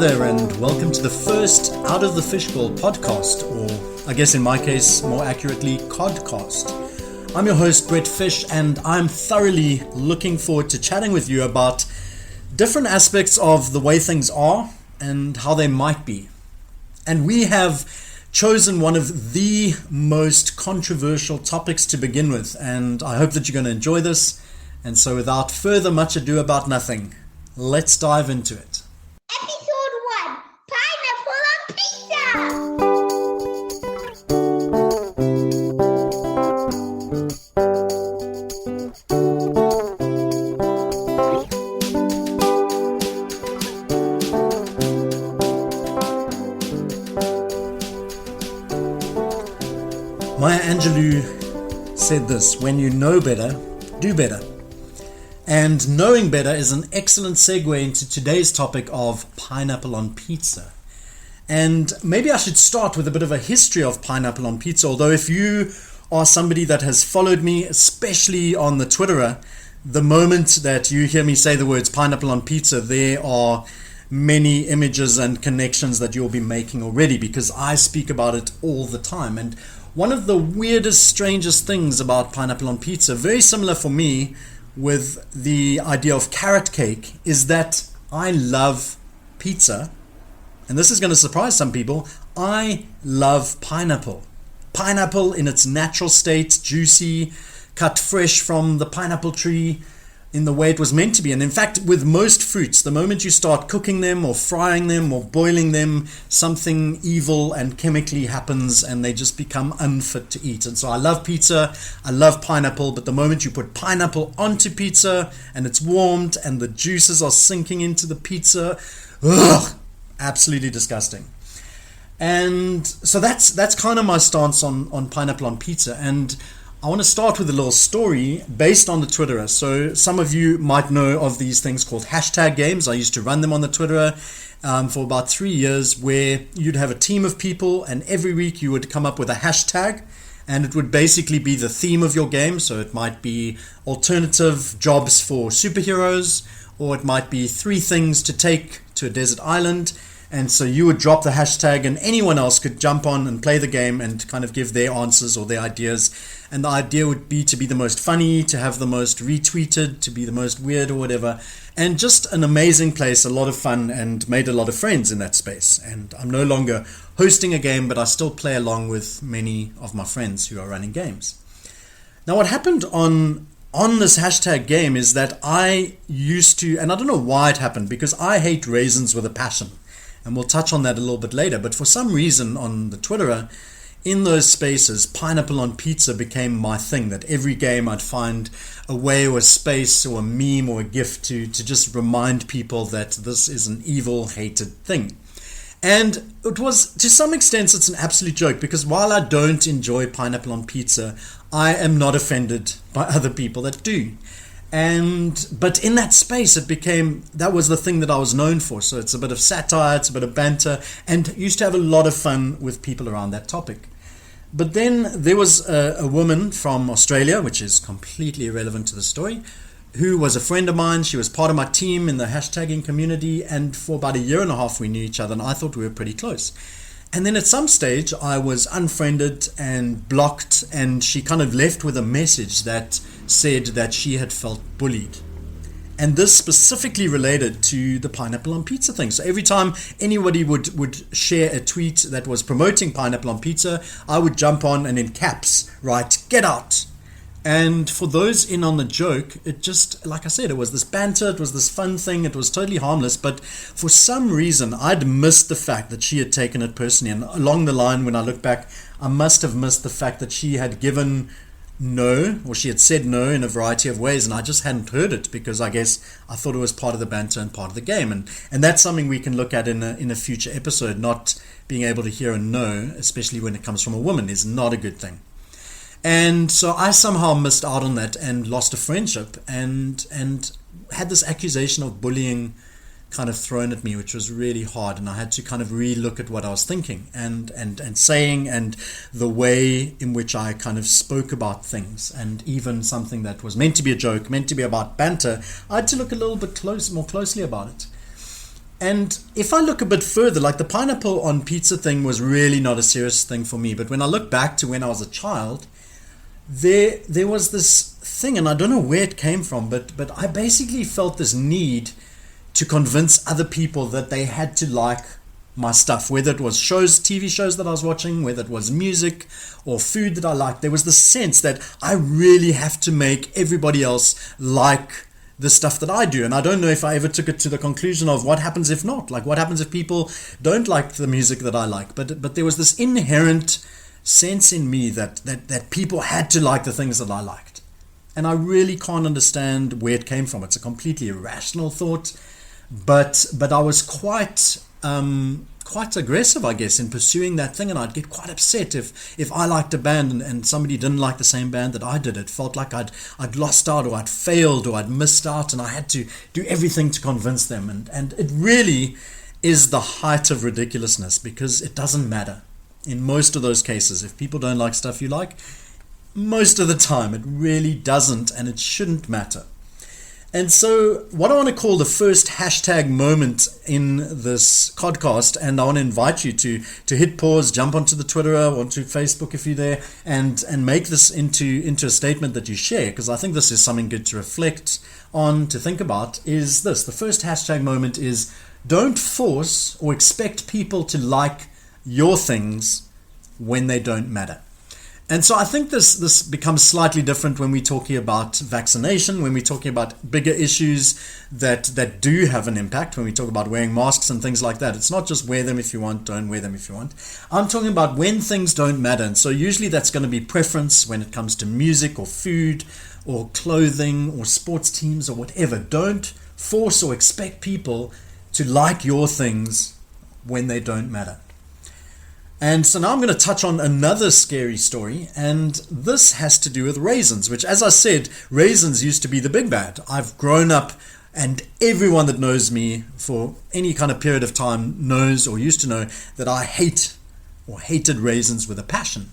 there, and welcome to the first Out of the Fishbowl podcast, or I guess in my case, more accurately, codcast. I'm your host, BrettFish, and I'm thoroughly looking forward to chatting with you about different aspects of the way things are and how they might be. And we have chosen one of the most controversial topics to begin with, and I hope that you're going to enjoy this. And so without further much ado about nothing, let's dive into it. Episode 1, Pineapple on Pizza! Maya Angelou said this: when you know better, do better. And knowing better is an excellent segue into today's topic of pineapple on pizza. And maybe I should start with a bit of a history of pineapple on pizza, although if you are somebody that has followed me, especially on the Twitterer, the moment that you hear me say the words pineapple on pizza, there are many images and connections that you'll be making already, because I speak about it all the time. And one of the weirdest, strangest things about pineapple on pizza, very similar for me with the idea of carrot cake, is that I love pizza, and this is going to surprise some people. I love pineapple. Pineapple in its natural state, juicy, cut fresh from the pineapple tree in the way it was meant to be. And in fact, with most fruits, the moment you start cooking them or frying them or boiling them, something evil and chemically happens and they just become unfit to eat. And so I love pizza, I love pineapple, but the moment you put pineapple onto pizza and it's warmed and the juices are sinking into the pizza, ugh, absolutely disgusting. And so that's kind of my stance on pineapple on pizza. And I want to start with a little story based on the Twitterer. So some of you might know of these things called hashtag games. I used to run them on the Twitterer for about 3 years, where you'd have a team of people and every week you would come up with a hashtag, and it would basically be the theme of your game. So it might be alternative jobs for superheroes, or it might be 3 things to take to a desert island. And so you would drop the hashtag and anyone else could jump on and play the game and kind of give their answers or their ideas. And the idea would be to be the most funny, to have the most retweeted, to be the most weird or whatever. And just an amazing place, a lot of fun, and made a lot of friends in that space. And I'm no longer hosting a game, but I still play along with many of my friends who are running games. Now what happened on this hashtag game is that I used to, and I don't know why it happened, because I hate raisins with a passion. And we'll touch on that a little bit later. But for some reason on the Twitterer, in those spaces, pineapple on pizza became my thing. That every game I'd find a way or a space or a meme or a GIF to just remind people that this is an evil, hated thing. And it was, to some extent, it's an absolute joke, because while I don't enjoy pineapple on pizza, I am not offended by other people that do. But in that space, that was the thing that I was known for. So it's a bit of satire, it's a bit of banter, and used to have a lot of fun with people around that topic. But then there was a woman from Australia, which is completely irrelevant to the story, who was a friend of mine. She was part of my team in the hashtagging community, and for about 1.5 years we knew each other, and I thought we were pretty close. And then at some stage I was unfriended and blocked, and she kind of left with a message that said that she had felt bullied. And this specifically related to the pineapple on pizza thing. So every time anybody would share a tweet that was promoting pineapple on pizza, I would jump on and in caps write, "Get out." And for those in on the joke, it just, like I said, it was this banter, it was this fun thing, it was totally harmless. But for some reason, I'd missed the fact that she had taken it personally. And along the line, when I look back, I must have missed the fact that she had given no, or she had said no in a variety of ways, and I just hadn't heard it, because I guess I thought it was part of the banter and part of the game. And that's something we can look at in a future episode. Not being able to hear a no, especially when it comes from a woman, is not a good thing. And so I somehow missed out on that and lost a friendship, and had this accusation of bullying kind of thrown at me, which was really hard. And I had to kind of re-look at what I was thinking and saying, and the way in which I kind of spoke about things. And even something that was meant to be a joke, meant to be about banter, I had to look a little bit more closely about it. And if I look a bit further, like the pineapple on pizza thing was really not a serious thing for me. But when I look back to when I was a child, there was this thing, and I don't know where it came from, but I basically felt this need to convince other people that they had to like my stuff, whether it was shows, TV shows that I was watching, whether it was music or food that I liked. There was the sense that I really have to make everybody else like the stuff that I do. And I don't know if I ever took it to the conclusion of what happens if not, like what happens if people don't like the music that I like. But there was this inherent sense in me that people had to like the things that I liked. And I really can't understand where it came from. It's a completely irrational thought, but I was quite aggressive, I guess, in pursuing that thing, and I'd get quite upset if I liked a band and somebody didn't like the same band that I did. It felt like I'd lost out, or I'd failed, or I'd missed out, and I had to do everything to convince them. And it really is the height of ridiculousness, because it doesn't matter. In most of those cases, if people don't like stuff you like, most of the time it really doesn't, and it shouldn't matter. And so what I want to call the first hashtag moment in this podcast, and I want to invite you to hit pause, jump onto the Twitter or onto Facebook if you're there, and make this into a statement that you share, because I think this is something good to reflect on, to think about, is this. The first hashtag moment is: don't force or expect people to like your things when they don't matter. And so I think this becomes slightly different when we're talking about vaccination, when we're talking about bigger issues that do have an impact, when we talk about wearing masks and things like that. It's not just wear them if you want, don't wear them if you want. I'm talking about when things don't matter. And so usually that's going to be preference when it comes to music or food or clothing or sports teams or whatever. Don't force or expect people to like your things when they don't matter. And so now I'm going to touch on another scary story, and this has to do with raisins, which, as I said, raisins used to be the big bad. I've grown up, and everyone that knows me for any kind of period of time knows or used to know that I hate or hated raisins with a passion.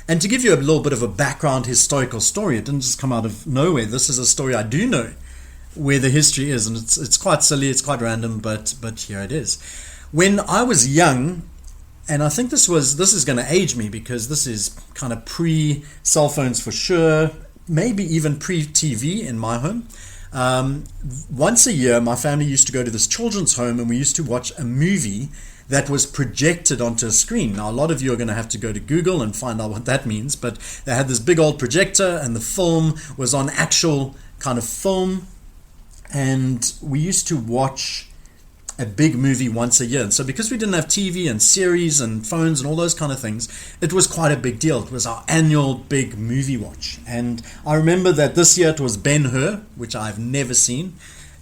And to give you a little bit of a background historical story, it didn't just come out of nowhere. This is a story I do know where the history is, and it's quite silly, it's quite random, but here it is. When I was young, and I think this is going to age me, because this is kind of pre-cell phones for sure, maybe even pre-TV in my home. Once a year, my family used to go to this children's home, and we used to watch a movie that was projected onto a screen. Now, a lot of you are going to have to go to Google and find out what that means, but they had this big old projector, and the film was on actual kind of film, and we used to watch a big movie once a year. And so because we didn't have TV and series and phones and all those kind of things, it was quite a big deal. It was our annual big movie watch. And I remember that this year it was Ben-Hur, which I've never seen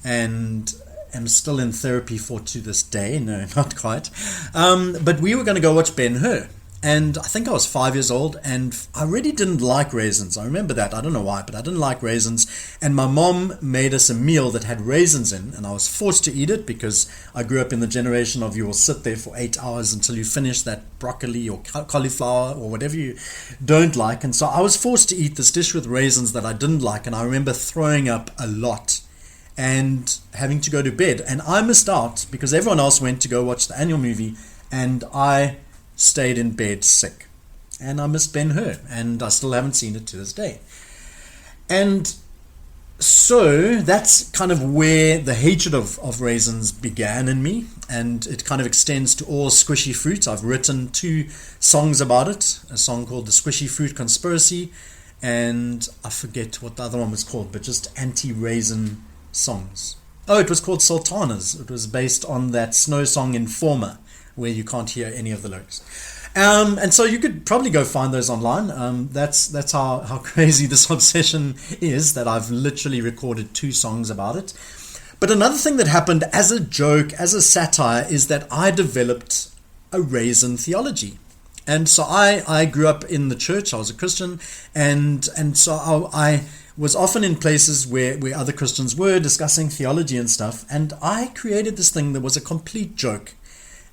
and am still in therapy for to this day. No, not quite. But we were going to go watch Ben-Hur. And I think I was 5 years old, and I really didn't like raisins. I remember that. I don't know why, but I didn't like raisins. And my mom made us a meal that had raisins in, and I was forced to eat it because I grew up in the generation of you will sit there for 8 hours until you finish that broccoli or cauliflower or whatever you don't like. And so I was forced to eat this dish with raisins that I didn't like, and I remember throwing up a lot and having to go to bed. And I missed out because everyone else went to go watch the annual movie, and I stayed in bed sick, and I missed Ben-Hur, and I still haven't seen it to this day. And so that's kind of where the hatred of raisins began in me, and it kind of extends to all squishy fruit. I've written 2 songs about it, a song called The Squishy Fruit Conspiracy, and I forget what the other one was called, but just anti-raisin songs. Oh, it was called Sultanas. It was based on that Snow song Informer, where you can't hear any of the lyrics. And so you could probably go find those online. That's how crazy this obsession is, that I've literally recorded 2 songs about it. But another thing that happened as a joke, as a satire, is that I developed a raisin theology. And so I grew up in the church. I was a Christian, and so I was often in places where other Christians were discussing theology and stuff, and I created this thing that was a complete joke.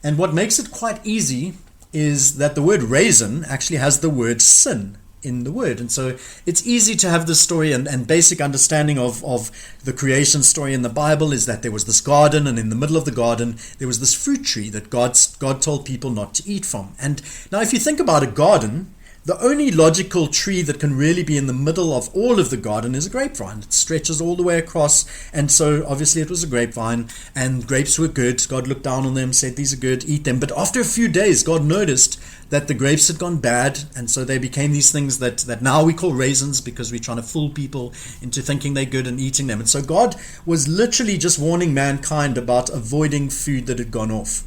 And what makes it quite easy is that the word raisin actually has the word sin in the Word. And so it's easy to have this story, and basic understanding of the creation story in the Bible is that there was this garden, and in the middle of the garden there was this fruit tree that God told people not to eat from. And now if you think about a garden, the only logical tree that can really be in the middle of all of the garden is a grapevine. It stretches all the way across, and so obviously it was a grapevine, and grapes were good. God looked down on them, said, these are good, eat them. But after a few days, God noticed that the grapes had gone bad, and so they became these things that now we call raisins, because we're trying to fool people into thinking they're good and eating them. And so God was literally just warning mankind about avoiding food that had gone off.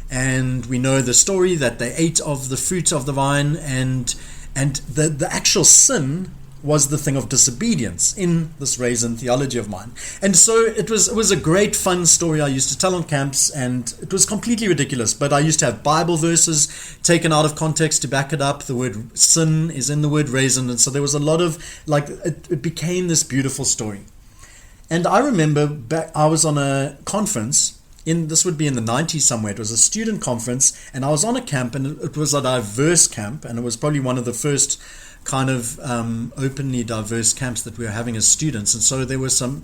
And we know the story that they ate of the fruit of the vine, and the actual sin was the thing of disobedience in this raisin theology of mine. And so it was a great fun story I used to tell on camps, and it was completely ridiculous, but I used to have Bible verses taken out of context to back it up. The word sin is in the word raisin, and so there was a lot of, it became this beautiful story. And I remember I was on a conference, this would be in the 90s somewhere. It was a student conference, and I was on a camp, and it was a diverse camp, and it was probably one of the first kind of openly diverse camps that we were having as students. And so there were some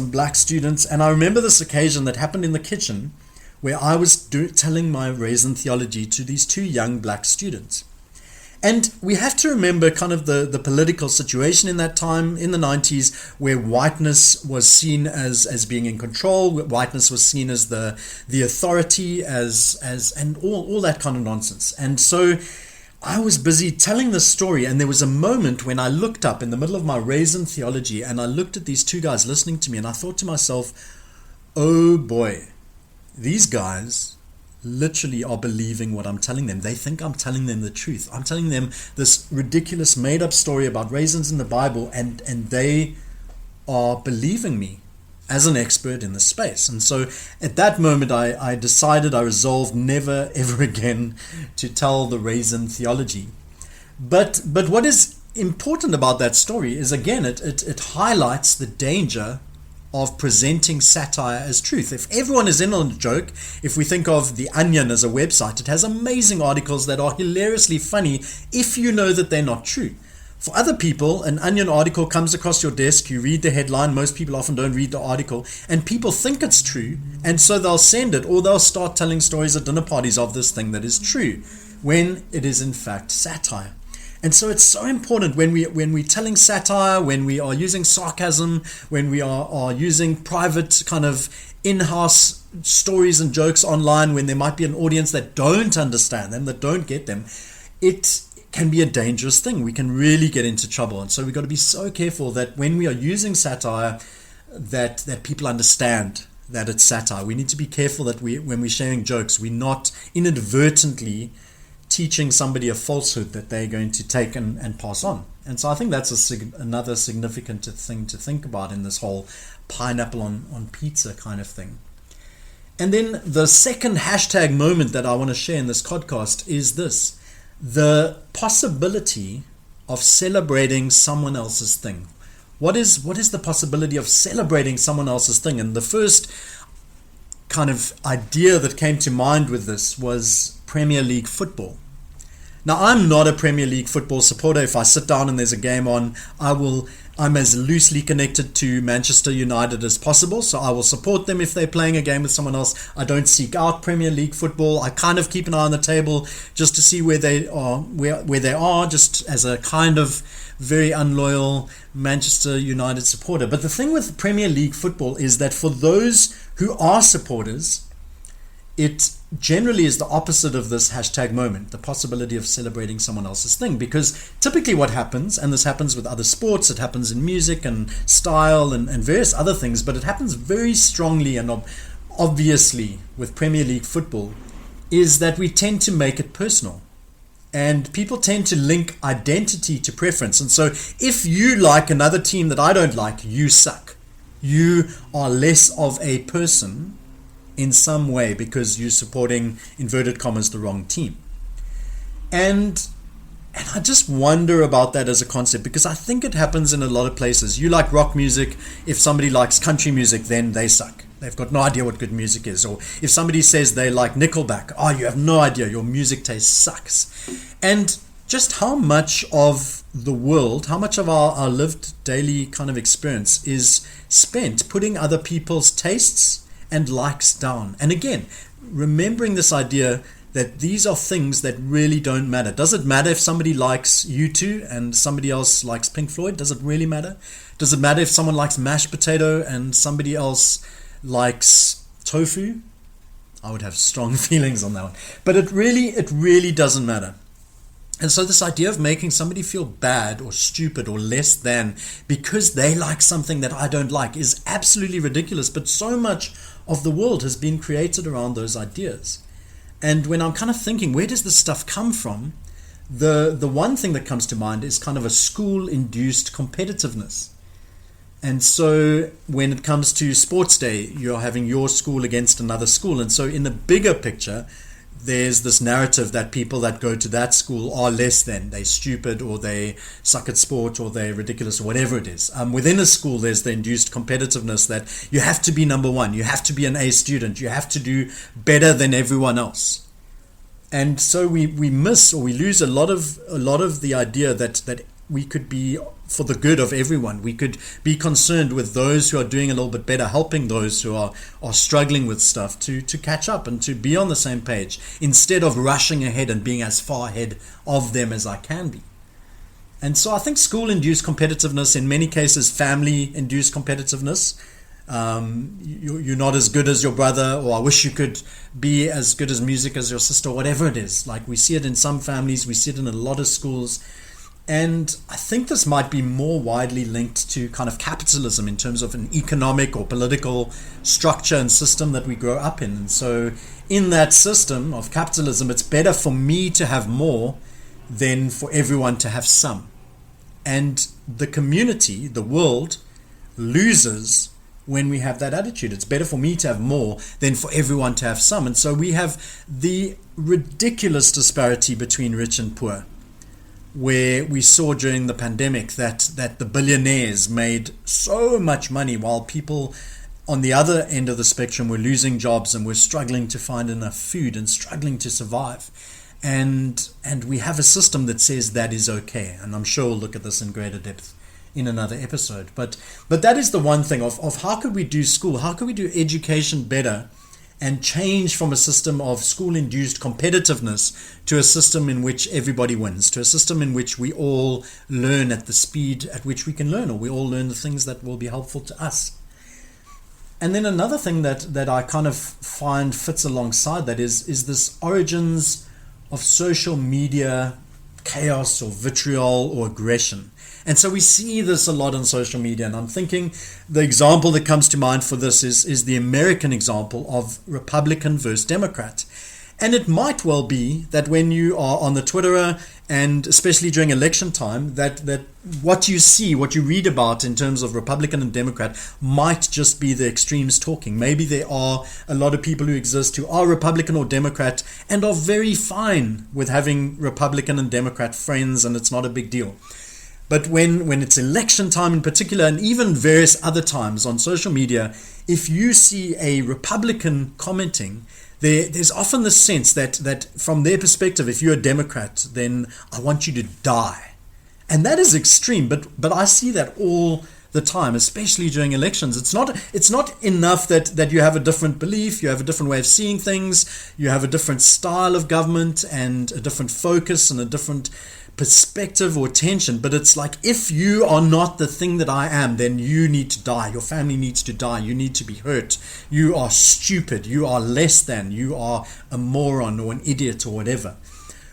black students, and I remember this occasion that happened in the kitchen where I was telling my raisin theology to these two young black students. And we have to remember kind of the political situation in that time, in the 90s, where whiteness was seen as being in control, whiteness was seen as the authority, and all that kind of nonsense. And so I was busy telling this story, and there was a moment when I looked up in the middle of my raisin theology, and I looked at these two guys listening to me, and I thought to myself, oh boy, these guys literally are believing what I'm telling them. They think I'm telling them the truth. I'm telling them this ridiculous made-up story about raisins in the Bible, and they are believing me as an expert in the space. And so at that moment, I resolved never ever again to tell the raisin theology. But what is important about that story is, again, it highlights the danger of presenting satire as truth. If everyone is in on a joke, if we think of The Onion as a website, it has amazing articles that are hilariously funny if you know that they're not true. For other people, an Onion article comes across your desk, you read the headline, most people often don't read the article, and people think it's true, and so they'll send it, or they'll start telling stories at dinner parties of this thing that is true, when it is in fact satire. And so it's so important when we're telling satire, when we are using sarcasm, when we are using private kind of in-house stories and jokes online, when there might be an audience that don't understand them, that don't get them, it can be a dangerous thing. We can really get into trouble. And so we've got to be so careful that when we are using satire, that people understand that it's satire. We need to be careful that when we're sharing jokes, we're not inadvertently teaching somebody a falsehood that they're going to take and pass on. And so I think that's another significant thing to think about in this whole pineapple on pizza kind of thing. And then the second hashtag moment that I want to share in this podcast is this: the possibility of celebrating someone else's thing. What is the possibility of celebrating someone else's thing? And the first kind of idea that came to mind with this was Premier League football. Now, I'm not a Premier League football supporter. If I sit down and there's a game on, I'm as loosely connected to Manchester United as possible, so I will support them if they're playing a game with someone else. I don't seek out Premier League football. I kind of keep an eye on the table just to see where they are, just as a kind of very unloyal Manchester United supporter. But the thing with Premier League football is that for those who are supporters, it generally is the opposite of this hashtag moment, the possibility of celebrating someone else's thing. Because typically what happens, and this happens with other sports, it happens in music and style and various other things, but it happens very strongly and obviously with Premier League football, is that we tend to make it personal. And people tend to link identity to preference. And so if you like another team that I don't like, you suck. You are less of a person in some way because you're supporting, inverted commas, the wrong team. And I just wonder about that as a concept, because I think it happens in a lot of places. You like rock music. If somebody likes country music, then they suck. They've got no idea what good music is. Or if somebody says they like Nickelback, you have no idea, your music taste sucks. And just how much of the world, how much of our lived daily kind of experience is spent putting other people's tastes and likes down. And again, remembering this idea that these are things that really don't matter. Does it matter if somebody likes U2 and somebody else likes Pink Floyd? Does it really matter? Does it matter if someone likes mashed potato and somebody else likes tofu? I would have strong feelings on that one. But it really doesn't matter. And so this idea of making somebody feel bad or stupid or less than because they like something that I don't like is absolutely ridiculous. But so much of the world has been created around those ideas. And when I'm kind of thinking, where does this stuff come from? The one thing that comes to mind is kind of a school-induced competitiveness. And so when it comes to sports day, you're having your school against another school. And so in the bigger picture, there's this narrative that people that go to that school are less than. They're stupid, or they suck at sport, or they're ridiculous, or whatever it is. Within a school, there's the induced competitiveness that you have to be number one. You have to be an A student. You have to do better than everyone else. And so we miss, or we lose a lot of the idea that we could be for the good of everyone. We could be concerned with those who are doing a little bit better, helping those who are struggling with stuff to catch up and to be on the same page, instead of rushing ahead and being as far ahead of them as I can be. And so I think school-induced competitiveness, in many cases family-induced competitiveness, you're not as good as your brother, or I wish you could be as good as music as your sister, whatever it is. Like, we see it in some families, we see it in a lot of schools. And I think this might be more widely linked to kind of capitalism in terms of an economic or political structure and system that we grow up in. And so in that system of capitalism, it's better for me to have more than for everyone to have some. And the community, the world, loses when we have that attitude. It's better for me to have more than for everyone to have some. And so we have the ridiculous disparity between rich and poor, where we saw during the pandemic that the billionaires made so much money while people on the other end of the spectrum were losing jobs and were struggling to find enough food and struggling to survive. And we have a system that says that is okay. And I'm sure we'll look at this in greater depth in another episode. But that is the one thing of how could we do school? How could we do education better and change from a system of school-induced competitiveness to a system in which everybody wins, to a system in which we all learn at the speed at which we can learn, or we all learn the things that will be helpful to us. And then another thing that I kind of find fits alongside that is this origins of social media chaos or vitriol or aggression. And so we see this a lot on social media, and I'm thinking the example that comes to mind for this is the American example of Republican versus Democrat. And it might well be that when you are on the Twitterer, and especially during election time, that what you see, what you read about in terms of Republican and Democrat might just be the extremes talking. Maybe there are a lot of people who exist who are Republican or Democrat and are very fine with having Republican and Democrat friends, and it's not a big deal. But when it's election time in particular, and even various other times on social media, if you see a Republican commenting, there's often the sense that from their perspective, if you're a Democrat, then I want you to die. And that is extreme, but I see that all the time, especially during elections. It's not enough that you have a different belief, you have a different way of seeing things, you have a different style of government and a different focus and a different perspective or tension, but it's like, if you are not the thing that I am, then you need to die, your family needs to die, you need to be hurt, you are stupid, you are less than, you are a moron or an idiot or whatever.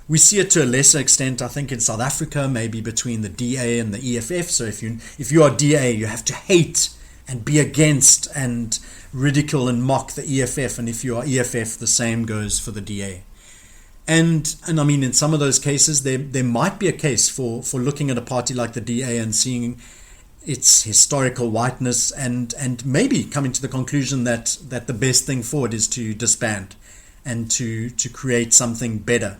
We see it to a lesser extent, I think, in South Africa, maybe between the DA and the EFF. So if you are DA, you have to hate and be against and ridicule and mock the EFF, and if you are EFF, the same goes for the DA. And I mean, in some of those cases, there might be a case for looking at a party like the DA and seeing its historical whiteness and maybe coming to the conclusion that the best thing forward is to disband and to create something better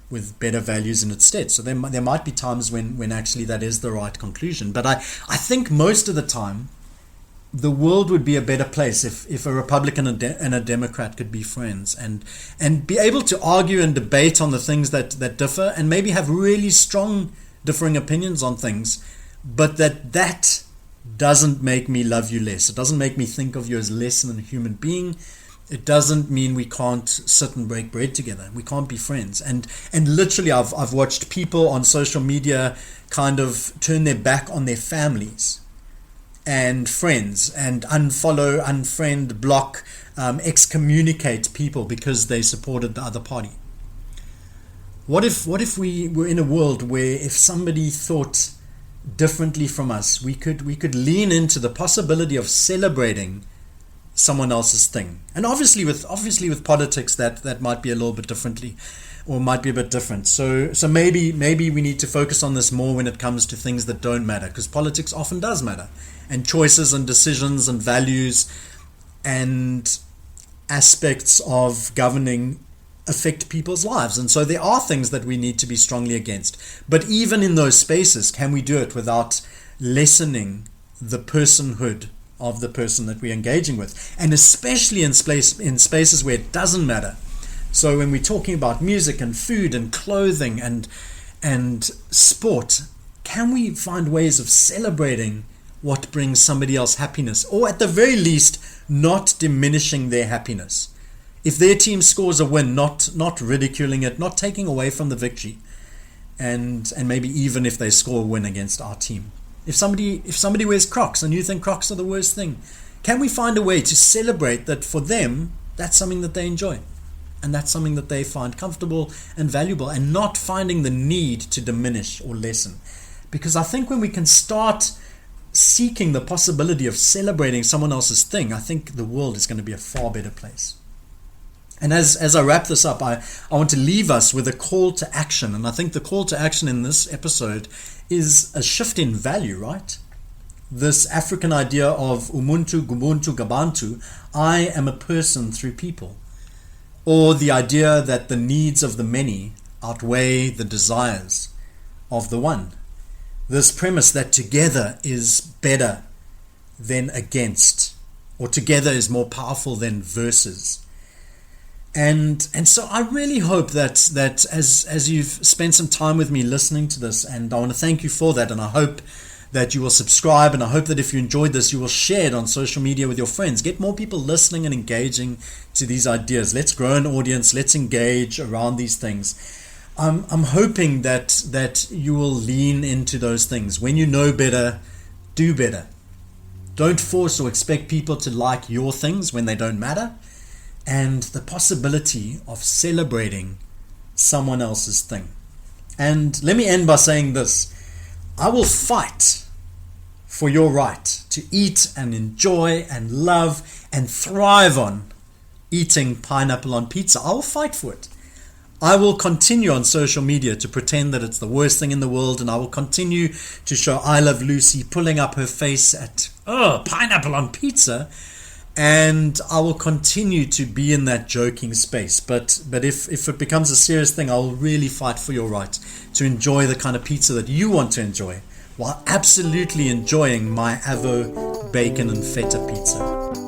with better values in its stead. So there might be times when actually that is the right conclusion. But I think most of the time, the world would be a better place if a Republican and a Democrat could be friends and be able to argue and debate on the things that differ, and maybe have really strong differing opinions on things, but that doesn't make me love you less. It doesn't make me think of you as less than a human being. It doesn't mean we can't sit and break bread together. We can't be friends. And literally, I've watched people on social media kind of turn their back on their families and friends, and unfollow, unfriend, block, excommunicate people because they supported the other party. What if we were in a world where if somebody thought differently from us, we could lean into the possibility of celebrating someone else's thing? And obviously with politics that might be a little bit differently, or might be a bit different. So maybe we need to focus on this more when it comes to things that don't matter, because politics often does matter, and choices and decisions and values and aspects of governing affect people's lives. And so there are things that we need to be strongly against. But even in those spaces, can we do it without lessening the personhood of the person that we're engaging with? And especially in spaces where it doesn't matter. So when we're talking about music and food and clothing and sport, can we find ways of celebrating what brings somebody else happiness, or at the very least not diminishing their happiness? If their team scores a win, not ridiculing it, not taking away from the victory, and maybe even if they score a win against our team. If somebody wears Crocs and you think Crocs are the worst thing, can we find a way to celebrate that for them, that's something that they enjoy, and that's something that they find comfortable and valuable, and not finding the need to diminish or lessen? Because I think when we can start seeking the possibility of celebrating someone else's thing, I think the world is going to be a far better place. And as I wrap this up, I want to leave us with a call to action. And I think the call to action in this episode is a shift in value, right? This African idea of umuntu, gubuntu, gabantu, I am a person through people. Or the idea that the needs of the many outweigh the desires of the one. This premise that together is better than against, or together is more powerful than versus. And so I really hope that as you've spent some time with me listening to this, and I want to thank you for that, and I hope that you will subscribe, and I hope that if you enjoyed this, you will share it on social media with your friends. Get more people listening and engaging to these ideas. Let's grow an audience. Let's engage around these things. I'm hoping that you will lean into those things. When you know better, do better. Don't force or expect people to like your things when they don't matter. And the possibility of celebrating someone else's thing. And let me end by saying this. I will fight for your right to eat and enjoy and love and thrive on eating pineapple on pizza. I will fight for it. I will continue on social media to pretend that it's the worst thing in the world, and I will continue to show I Love Lucy pulling up her face at, pineapple on pizza, and I will continue to be in that joking space. But if it becomes a serious thing, I will really fight for your right to enjoy the kind of pizza that you want to enjoy, while absolutely enjoying my Avo bacon and feta pizza.